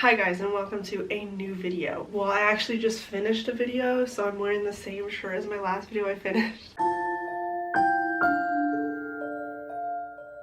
Hi guys, and welcome to a new video. Well, I actually just finished a video, so I'm wearing the same shirt as my last video I finished.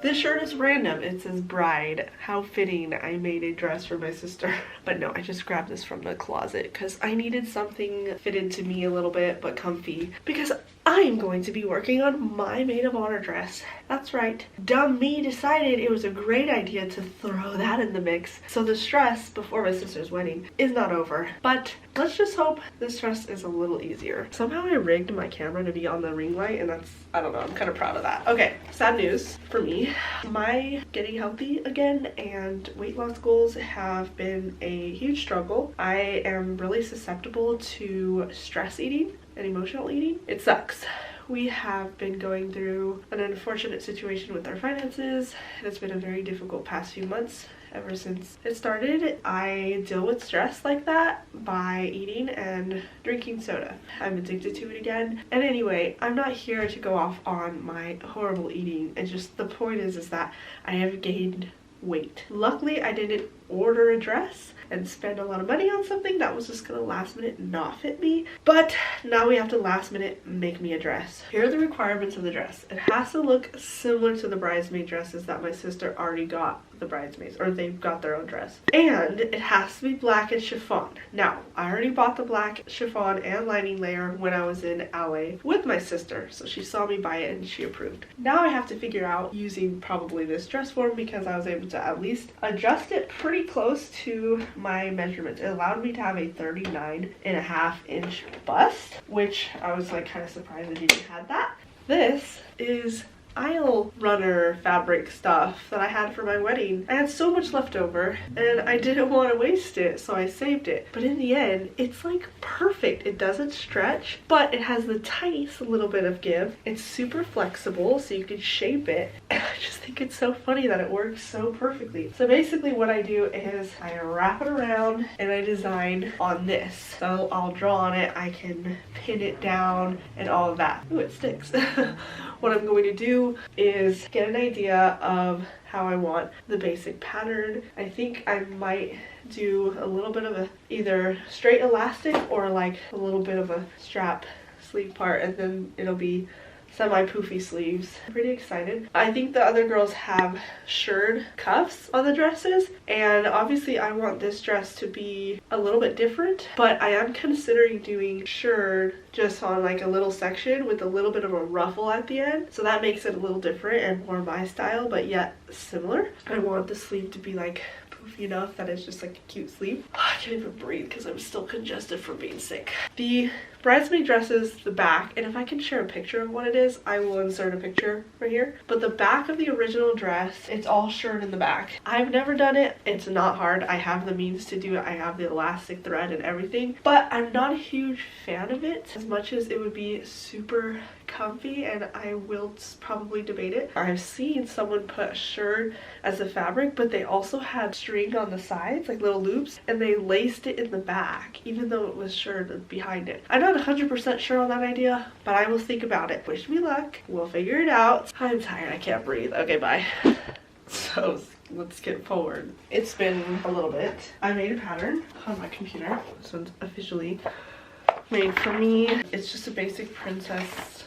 This shirt is random. It says bride. How fitting. I made a dress for my sister. But no, I just grabbed this from the closet because I needed something fitted to me a little bit but comfy, because I am going to be working on my maid of honor dress. That's right. Dumb me decided it was a great idea to throw that in the mix. So the stress before my sister's wedding is not over. But let's just hope this dress is a little easier. Somehow I rigged my camera to be on the ring light, and that's, I don't know, I'm kind of proud of that. Okay, sad news for me. My getting healthy again and weight loss goals have been a huge struggle. I am really susceptible to stress eating and emotional eating. It sucks. We have been going through an unfortunate situation with our finances. It's been a very difficult past few months. Ever since it started, I deal with stress like that by eating and drinking soda. I'm addicted to it again. And anyway, I'm not here to go off on my horrible eating. It's just, the point is that I have gained weight. Luckily, I didn't order a dress and spend a lot of money on something that was just gonna last minute not fit me. But now we have to last minute make me a dress. Here are the requirements of the dress. It has to look similar to the bridesmaid dresses that my sister already got the bridesmaids, or they've got their own dress. And it has to be black and chiffon. Now, I already bought the black chiffon and lining layer when I was in LA with my sister, so she saw me buy it and she approved. Now I have to figure out using probably this dress form, because I was able to at least adjust it pretty close to my measurements. It allowed me to have a 39.5-inch bust, which I was like kind of surprised that you had that. This is aisle runner fabric stuff that I had for my wedding. I had so much left over and I didn't want to waste it, so I saved it. But in the end, it's like perfect. It doesn't stretch, but it has the tiniest little bit of give. It's super flexible, so you can shape it. And I just think it's so funny that it works so perfectly. So basically what I do is I wrap it around and I design on this. So I'll draw on it, I can pin it down and all of that. Ooh, it sticks. What I'm going to do is get an idea of how I want the basic pattern. I think I might do a little bit of a either straight elastic or like a little bit of a strap sleeve part, and then it'll be semi-poofy sleeves. I'm pretty excited. I think the other girls have shirred cuffs on the dresses, and obviously I want this dress to be a little bit different, but I am considering doing shirred just on like a little section with a little bit of a ruffle at the end, so that makes it a little different and more my style, but yet similar. I want the sleeve to be like poofy enough that it's just like a cute sleeve. I can't even breathe because I'm still congested from being sick. The bridesmaid dress is the back, and if I can share a picture of what it is, I will insert a picture right here. But the back of the original dress, it's all shirred in the back. I've never done it. It's not hard. I have the means to do it. I have the elastic thread and everything, but I'm not a huge fan of it as much as it would be super comfy, and I will probably debate it. I've seen someone put shirred as a fabric, but they also had string on the sides, like little loops, and they laced it in the back even though it was shirred behind it. I'm not 100% sure on that idea, but I will think about it. Wish me luck. We'll figure it out. I'm tired. I can't breathe. Okay, bye. So let's get forward. It's been a little bit. I made a pattern on my computer. This one's officially made for me. It's just a basic princess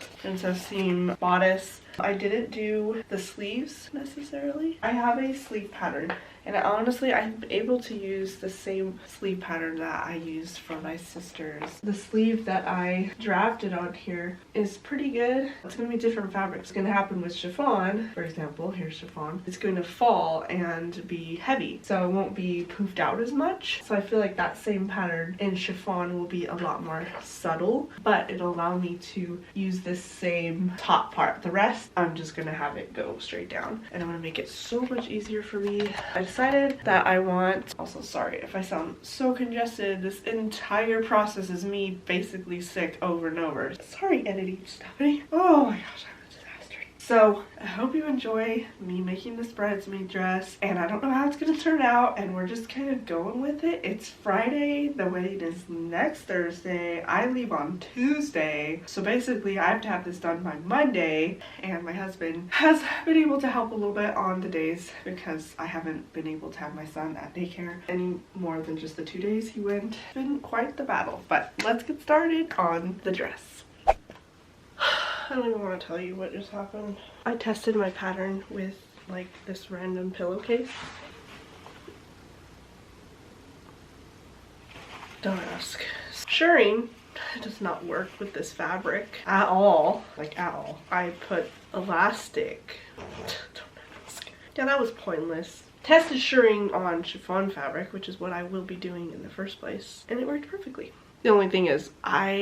theme bodice. I didn't do the sleeves necessarily. I have a sleeve pattern, and honestly I'm able to use the same sleeve pattern that I used for my sister's. The sleeve that I drafted on here is pretty good. It's going to be different fabrics. It's going to happen with chiffon, for example. Here's chiffon. It's going to fall and be heavy, so it won't be poofed out as much. So I feel like that same pattern in chiffon will be a lot more subtle, but it'll allow me to use this same top part. The rest, I'm just gonna have it go straight down, and I'm gonna make it so much easier for me. I decided that I want, also sorry if I sound so congested, this entire process is me basically sick over and over. Sorry, editing Stephanie. Oh my gosh, I'm a disaster. So I hope you enjoy me making this bridesmaid dress, and I don't know how it's gonna turn out, and we're just kind of going with it. It's Friday, the wedding is next Thursday, I leave on Tuesday, so basically I have to have this done by Monday, and my husband has been able to help a little bit on the days because I haven't been able to have my son at daycare any more than just the 2 days he went. It's been quite the battle, but let's get started on the dress. I don't even want to tell you what just happened. I tested my pattern with like this random pillowcase. Don't ask. Shirring does not work with this fabric at all. Like at all. I put elastic. Don't ask. Yeah, that was pointless. Tested shirring on chiffon fabric, which is what I will be doing in the first place, and it worked perfectly. The only thing is, I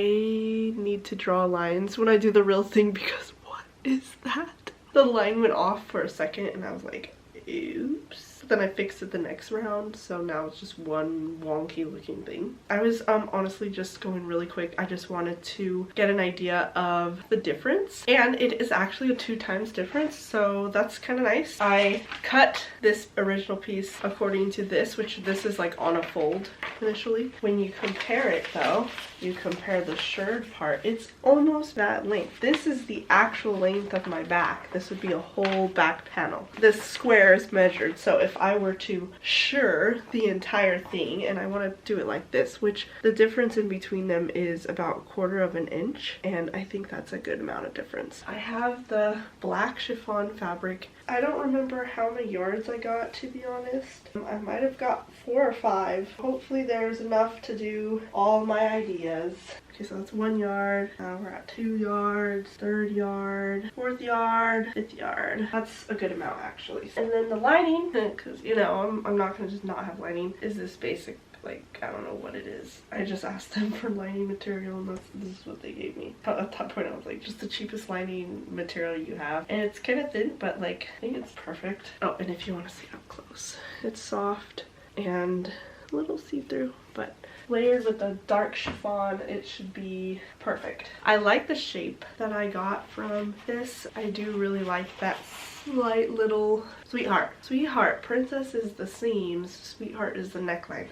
need to draw lines when I do the real thing because what is that? The line went off for a second and I was like, oops. Then I fixed it the next round, so now it's just one wonky looking thing. I was honestly just going really quick. I just wanted to get an idea of the difference, and it is actually a 2 times difference, so that's kind of nice. I cut this original piece according to this, which this is like on a fold initially. When you compare it though, you compare the shirred part, it's almost that length. This is the actual length of my back. This would be a whole back panel. This square is measured, so if I were to shirr the entire thing, and I want to do it like this, which the difference in between them is about 1/4 of an inch, and I think that's a good amount of difference. I have the black chiffon fabric. I don't remember how many yards I got, to be honest. I might have got 4 or 5. Hopefully there's enough to do all my ideas. Okay, so that's 1 yard. Now we're at 2 yards, 3rd yard, 4th yard, 5th yard. That's a good amount actually. And then the lining, because you know, I'm not gonna just not have lining, is this basic, like, I don't know what it is. I just asked them for lining material and this is what they gave me. At that point I was like, just the cheapest lining material you have. And it's kind of thin, but like, I think it's perfect. Oh, and if you want to see up close, it's soft and a little see-through, but layered with a dark chiffon, it should be perfect. I like the shape that I got from this. I do really like that slight little sweetheart. Sweetheart, princess is the seams, sweetheart is the neckline.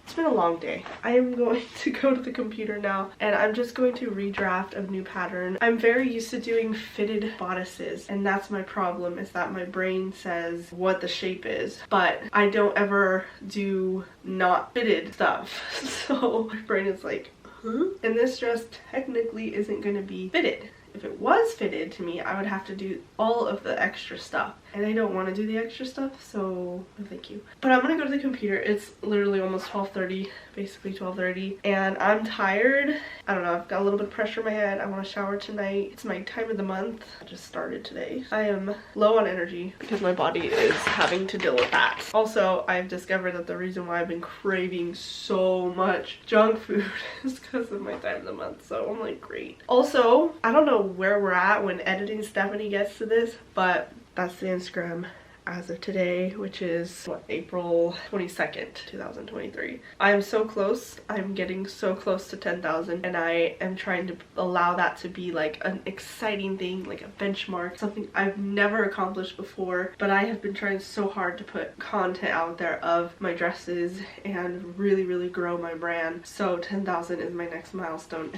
It's been a long day. I am going to go to the computer now and I'm just going to redraft a new pattern. I'm very used to doing fitted bodices, and that's my problem, is that my brain says what the shape is, but I don't ever do not fitted stuff. So my brain is like, huh? And this dress technically isn't going to be fitted. If it was fitted to me, I would have to do all of the extra stuff, and I don't want to do the extra stuff, so no thank you. But I'm gonna go to the computer. It's literally almost 12:30, basically 12:30, and I'm tired. I don't know, I've got a little bit of pressure in my head. I want to shower tonight. It's my time of the month. I just started today. I am low on energy because my body is having to deal with that. Also, I've discovered that the reason why I've been craving so much junk food is because of my time of the month, so I'm like, great. Also, I don't know where we're at when editing Stephanie gets to this, but that's the Instagram as of today, which is what, April 22nd, 2023. I am so close. I'm getting so close to 10,000, and I am trying to allow that to be like an exciting thing, like a benchmark, something I've never accomplished before. But I have been trying so hard to put content out there of my dresses and really grow my brand. So 10,000 is my next milestone.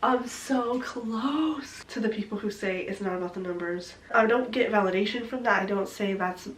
I'm so close. To the people who say it's not about the numbers, I don't get validation from that. I don't say that's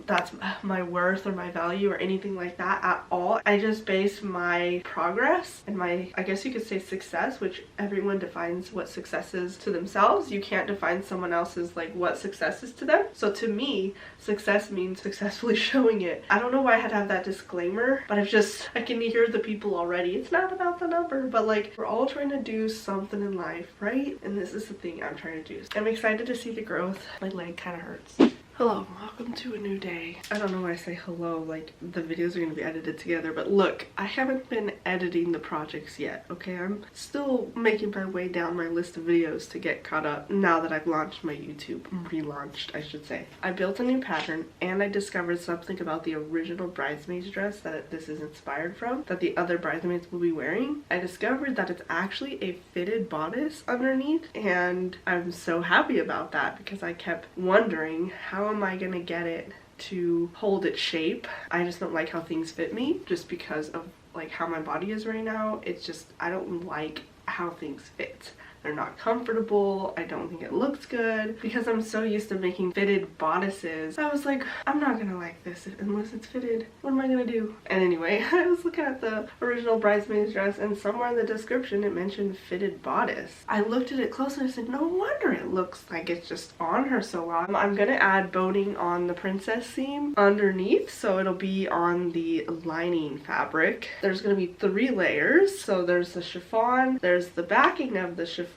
my worth or my value or anything like that at all. I just base my progress and my, I guess you could say, success, which everyone defines what success is to themselves. You can't define someone else's, like, what success is to them. So to me, success means successfully showing it. I don't know why I had to have that disclaimer, but I can hear the people already. It's not about the number, but like, we're all trying to do something in life, right? And this is the thing I'm trying to do. I'm excited to see the growth. My leg kind of hurts. Hello, welcome to a new day. I don't know why I say hello, like the videos are going to be edited together, but look, I haven't been editing the projects yet, okay? I'm still making my way down my list of videos to get caught up now that I've launched my YouTube. Relaunched, I should say. I built a new pattern and I discovered something about the original bridesmaid's dress that this is inspired from, that the other bridesmaids will be wearing. I discovered that it's actually a fitted bodice underneath, and I'm so happy about that because I kept wondering, how am I gonna get it to hold its shape? I just don't like how things fit me just because of like how my body is right now. It's just, I don't like how things fit. They're not comfortable. I don't think it looks good because I'm so used to making fitted bodices. I was like, I'm not gonna like this unless it's fitted. What am I gonna do? And anyway, I was looking at the original bridesmaid's dress and somewhere in the description it mentioned fitted bodice. I looked at it closer and I said, no wonder it looks like it's just on her so well. I'm gonna add boning on the princess seam underneath, so it'll be on the lining fabric. There's gonna be 3 layers. So there's the chiffon, there's the backing of the chiffon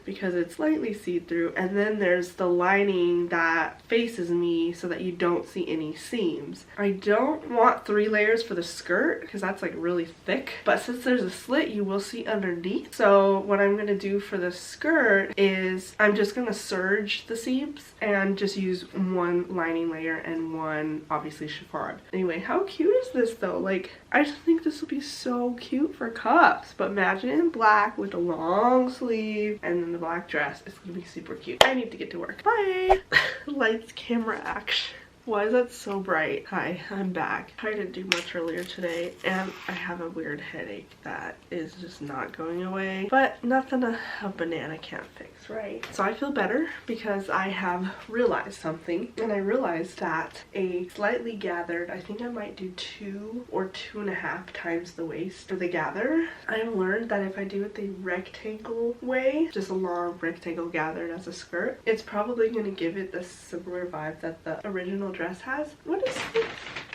because it's slightly see-through, and then there's the lining that faces me so that you don't see any seams. I don't want 3 layers for the skirt because that's like really thick, but since there's a slit you will see underneath. So what I'm gonna do for the skirt is I'm just gonna serge the seams and just use 1 lining layer and 1 obviously chiffon. Anyway, how cute is this though? Like, I just think this will be so cute for cups, but imagine it in black with a long sleeve and then the black dress. It's gonna be super cute. I need to get to work. Bye. Lights, camera, action. Why is that so bright? Hi, I'm back. I didn't do much earlier today and I have a weird headache that is just not going away, but nothing a banana can't fix, right? So I feel better because I have realized something, and I realized that a slightly gathered, I think I might do 2 or 2.5 times the waist for the gather. I have learned that if I do it the rectangle way, just a long rectangle gathered as a skirt, it's probably going to give it the similar vibe that the original dress has. What is this?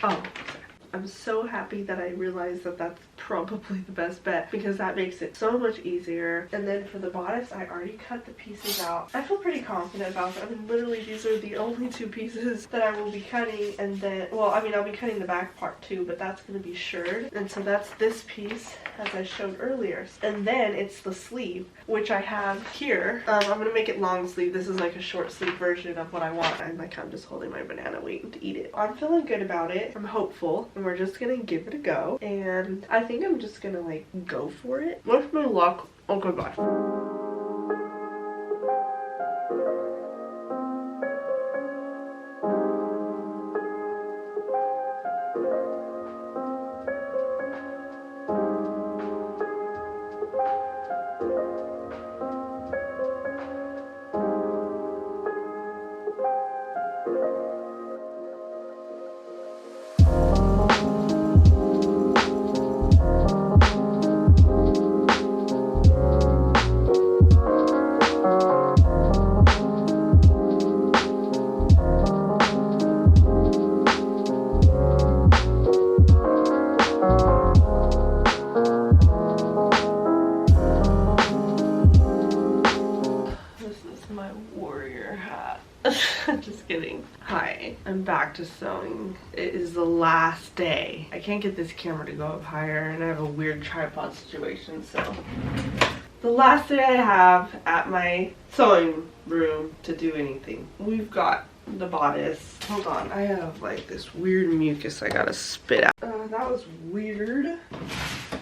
Oh, sorry. I'm so happy that I realized that that's probably the best bet because that makes it so much easier. And then for the bodice, I already cut the pieces out. I feel pretty confident about them. I mean, literally these are the only 2 pieces that I will be cutting, and then, well, I mean, I'll be cutting the back part too, but that's going to be shirred. And so that's this piece as I showed earlier. And then it's the sleeve, which I have here. I'm going to make it long sleeve. This is like a short sleeve version of what I want. I'm just holding my banana waiting to eat it. I'm feeling good about it. I'm hopeful. And we're just going to give it a go. And I think I'm just gonna like go for it. Wish me luck. Oh goodbye. Just kidding. Hi, I'm back to sewing. It is the last day. I can't get this camera to go up higher and I have a weird tripod situation, so the last day I have at my sewing room to do anything. We've got the bodice. Hold on, I have like this weird mucus I gotta spit out. That was weird.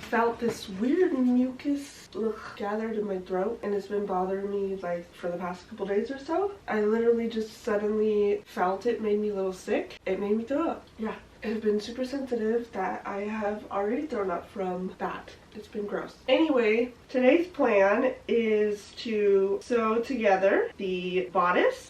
Felt this weird mucus gathered in my throat, and it's been bothering me like for the past couple days or so. I literally just suddenly felt it, made me a little sick. It made me throw up. Yeah, it's been super sensitive that I have already thrown up from that. It's been gross. Anyway, today's plan is to sew together the bodice.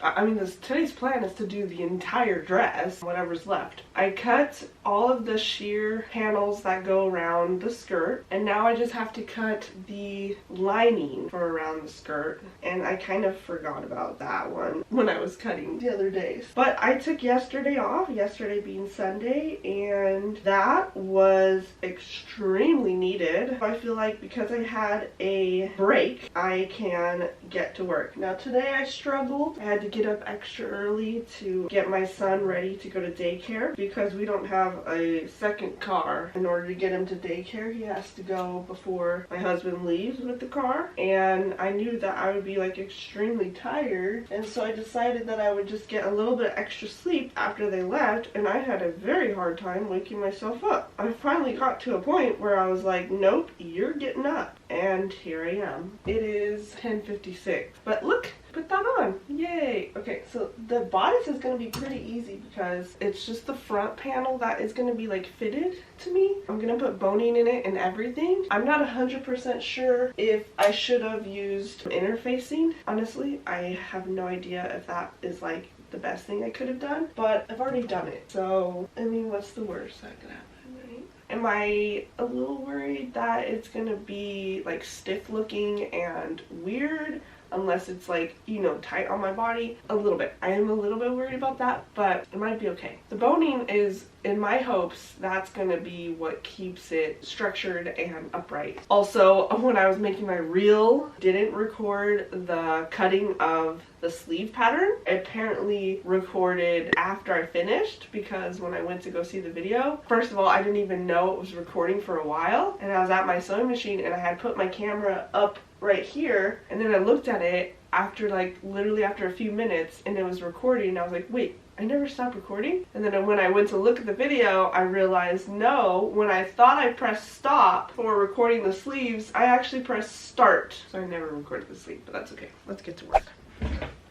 Today's plan is to do the entire dress, whatever's left. I cut all of the sheer panels that go around the skirt, and now I just have to cut the lining for around the skirt, and I kind of forgot about that one when I was cutting the other days. But I took yesterday off, yesterday being Sunday, and that was extremely needed. I feel like because I had a break, I can get to work. Now today I struggled. I had to get up extra early to get my son ready to go to daycare because we don't have a second car. In order to get him to daycare, he has to go before my husband leaves with the car, and I knew that I would be like extremely tired, and so I decided that I would just get a little bit extra sleep after they left, and I had a very hard time waking myself up. I finally got to a point where I was like, nope, you're getting up, and here I am. It is 10:56, but look, put that on, yay. Okay, so the bodice is going to be pretty easy because it's just the front panel that is going to be like fitted to me. I'm going to put boning in it and everything. I'm not 100% sure if I should have used interfacing. Honestly, I have no idea if that is like the best thing I could have done, but I've already done it, so I mean, what's the worst that could happen, right? Am I a little worried that it's gonna be like stiff looking and weird unless it's like, you know, tight on my body? A little bit. I am a little bit worried about that, but it might be okay. The boning is, in my hopes, that's gonna be what keeps it structured and upright. Also, when I was making my reel, didn't record the cutting of the sleeve pattern. I apparently recorded after I finished because when I went to go see the video, first of all, I didn't even know it was recording for a while, and I was at my sewing machine and I had put my camera up right here, and then I looked at it after like literally after a few minutes and it was recording, and I was like, wait, I never stopped recording? And then when I went to look at the video, I realized no, when I thought I pressed stop for recording the sleeves, I actually pressed start. So I never recorded the sleeve, but that's okay. Let's get to work.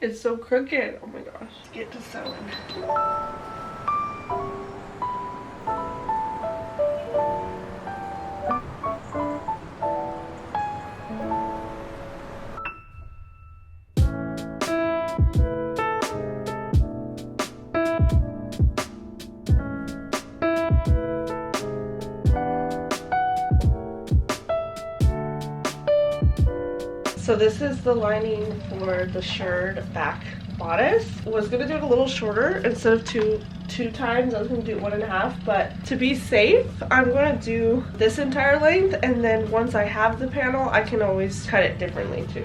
It's so crooked. Oh my gosh. Let's get to sewing. So this is the lining for the shirt back bodice. I was gonna do it a little shorter. Instead of two times, I was gonna do it 1.5, but to be safe, I'm gonna do this entire length, and then once I have the panel, I can always cut it differently too.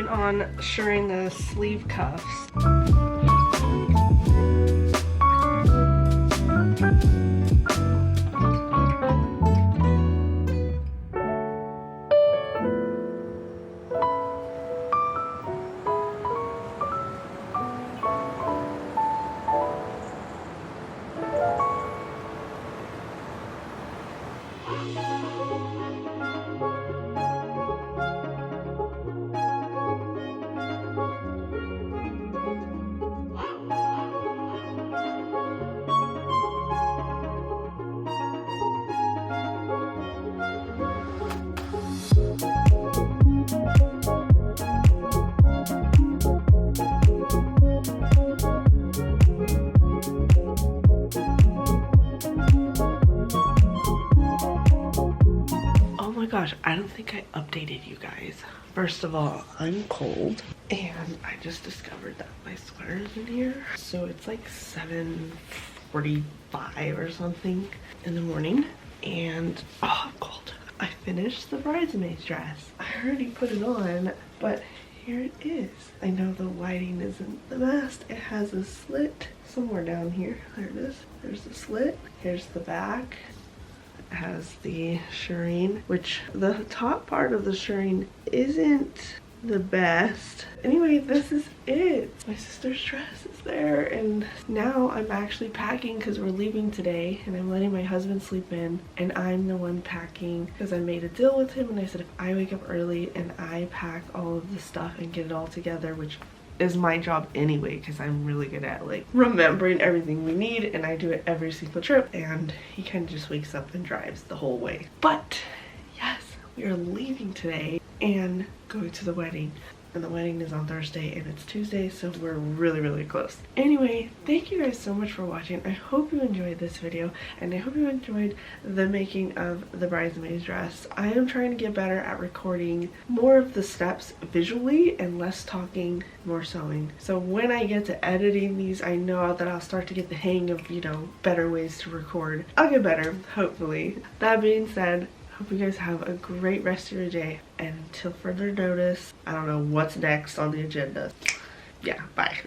On shirring the sleeve cuffs. Gosh, I don't think I updated you guys. First of all, I'm cold, and I just discovered that my sweater's in here. So it's like 7:45 or something in the morning, and oh, I'm cold. I finished the bridesmaid dress. I already put it on, but here it is. I know the lighting isn't the best. It has a slit somewhere down here. There it is. There's the slit. Here's the back. It has the shirring, which the top part of the shirring isn't the best. Anyway, this is it. My sister's dress is there, and now I'm actually packing because we're leaving today, and I'm letting my husband sleep in, and I'm the one packing because I made a deal with him, and I said if I wake up early and I pack all of the stuff and get it all together, which is my job anyway because I'm really good at like remembering everything we need, and I do it every single trip, and he kind of just wakes up and drives the whole way. But yes, we are leaving today and going to the wedding, and the wedding is on Thursday and it's Tuesday, so we're really close. Anyway, thank you guys so much for watching. I hope you enjoyed this video, and I hope you enjoyed the making of the bridesmaid dress. I am trying to get better at recording more of the steps visually and less talking, more sewing. So when I get to editing these, I know that I'll start to get the hang of, you know, better ways to record. I'll get better, hopefully. That being said, hope you guys have a great rest of your day, and until further notice, I don't know what's next on the agenda. Yeah, bye.